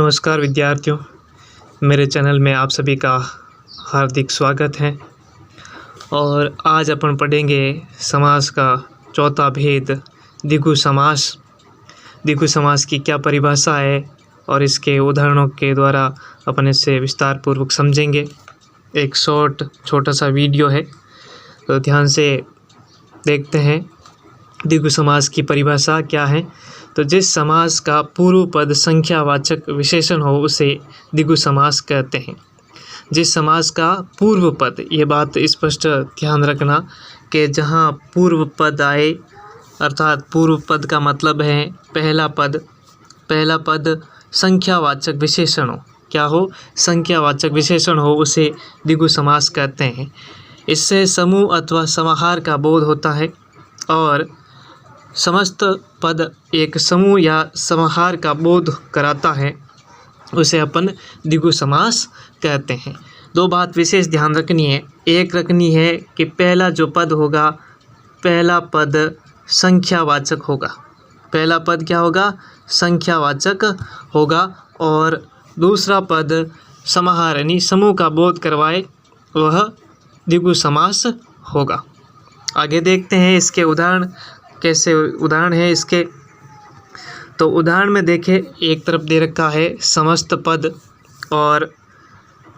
नमस्कार विद्यार्थियों, मेरे चैनल में आप सभी का हार्दिक स्वागत है। और आज अपन पढ़ेंगे समास का चौथा भेद द्विगु समास। द्विगु समास की क्या परिभाषा है और इसके उदाहरणों के द्वारा अपन इसे विस्तार पूर्वक समझेंगे। एक छोटा सा वीडियो है, तो ध्यान से देखते हैं। द्विगु समास की परिभाषा क्या है? तो जिस समास का पूर्व पद संख्यावाचक विशेषण हो उसे द्विगु समास कहते हैं। जिस समास का पूर्व पद, ये बात स्पष्ट ध्यान रखना कि जहाँ पूर्व पद आए, अर्थात पूर्व पद का मतलब है पहला पद संख्यावाचक विशेषण हो। क्या हो? संख्यावाचक विशेषण हो, उसे द्विगु समास कहते हैं। इससे समूह अथवा समाहार का बोध होता है और समस्त पद एक समूह या समाहार का बोध कराता है, उसे अपन द्विगु समास कहते हैं। दो बात विशेष ध्यान रखनी है। एक रखनी है कि पहला जो पद होगा, पहला पद संख्यावाचक होगा। पहला पद क्या होगा? संख्यावाचक होगा। और दूसरा पद समाहार यानी समूह का बोध करवाए, वह द्विगु समास होगा। आगे देखते हैं इसके उदाहरण, कैसे उदाहरण है इसके। तो उदाहरण में देखें, एक तरफ दे रखा है समस्त पद और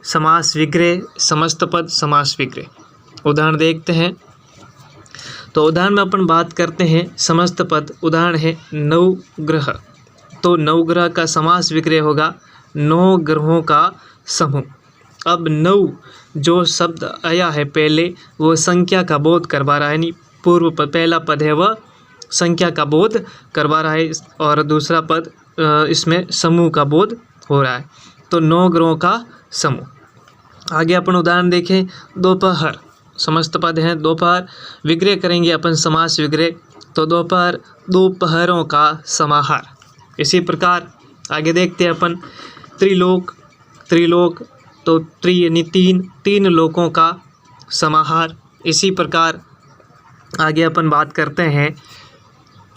समास विग्रह, समस्त पद समास विग्रह। उदाहरण देखते हैं। तो उदाहरण में अपन बात करते हैं समस्त पद। उदाहरण है नवग्रह। तो नवग्रह का समास विग्रह होगा 9 ग्रहों का समूह। अब 9 जो शब्द आया है पहले, वो संख्या का बोध करवा रहा है, यानी पूर्व पद पहला पद है वह संख्या का बोध करवा रहा है और दूसरा पद इसमें समूह का बोध हो रहा है। तो 9 ग्रहों का समूह। आगे अपन उदाहरण देखें। दोपहर, समस्त पद हैं दोपहर। विग्रह करेंगे अपन समास विग्रह, तो दोपहर दोपहरों का समाहार। इसी प्रकार आगे देखते हैं अपन त्रिलोक, तो यानी तीन लोकों का समाहार। इसी प्रकार आगे अपन बात करते हैं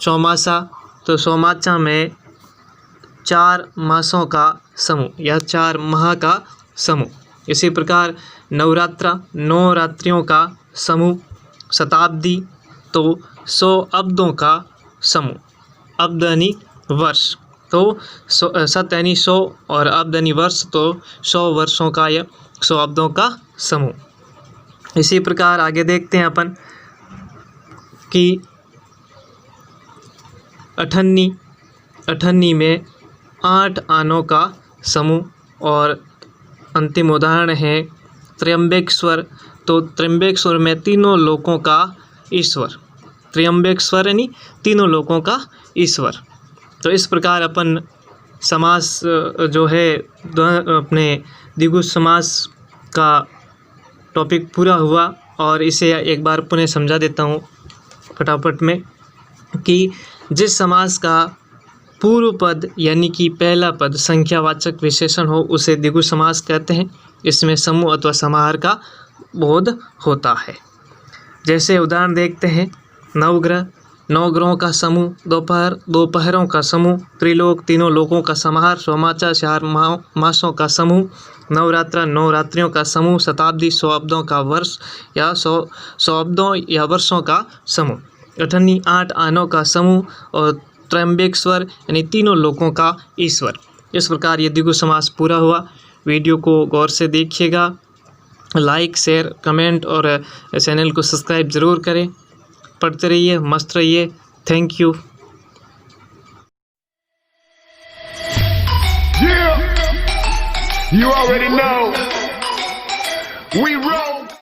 चौमासा। तो चौमासा में 4 मासों का समूह या 4 माह का समूह। इसी प्रकार नवरात्रा 9 रात्रियों का समूह। शताब्दी तो 100 अब्दों का समूह। अब्द यानी वर्ष, तो शत यानी 100 और अब्द यानी वर्ष, तो 100 वर्षों का या 100 अब्दों का समूह। इसी प्रकार आगे देखते हैं अपन कि अठन्नी में 8 आनों का समूह। और अंतिम उदाहरण है त्र्यंबकेश्वर। तो त्र्यंबकेश्वर में 3 लोकों का ईश्वर। त्र्यंबकेश्वर यानी 3 लोकों का ईश्वर। तो इस प्रकार अपन समास जो है अपने द्विगु समास का टॉपिक पूरा हुआ। और इसे एक बार पुनः समझा देता हूँ फटाफट में कि जिस समास का पूर्व पद यानी कि पहला पद संख्यावाचक विशेषण हो उसे द्विगु समास कहते हैं। इसमें समूह अथवा समाहार का बोध होता है। जैसे उदाहरण देखते हैं। नवग्रह 9 ग्रहों का समूह। दोपहर दोपहरों का समूह। त्रिलोक 3 लोकों का समाहार। चौमासा 4 मासों का समूह। नवरात्रा 9 रात्रियों का समूह। शताब्दी 100 अब्दों का वर्ष या 100 अब्दों या वर्षों का समूह। अठन्नी 8 आनों का समूह और त्र्यंबकेश्वर यानी 3 लोकों का ईश्वर। इस प्रकार ये द्विगु समास पूरा हुआ। वीडियो को गौर से देखिएगा। लाइक, शेयर, कमेंट और चैनल को सब्सक्राइब ज़रूर करें। पढ़ते रहिए, मस्त रहिए। Thank you. You already know. We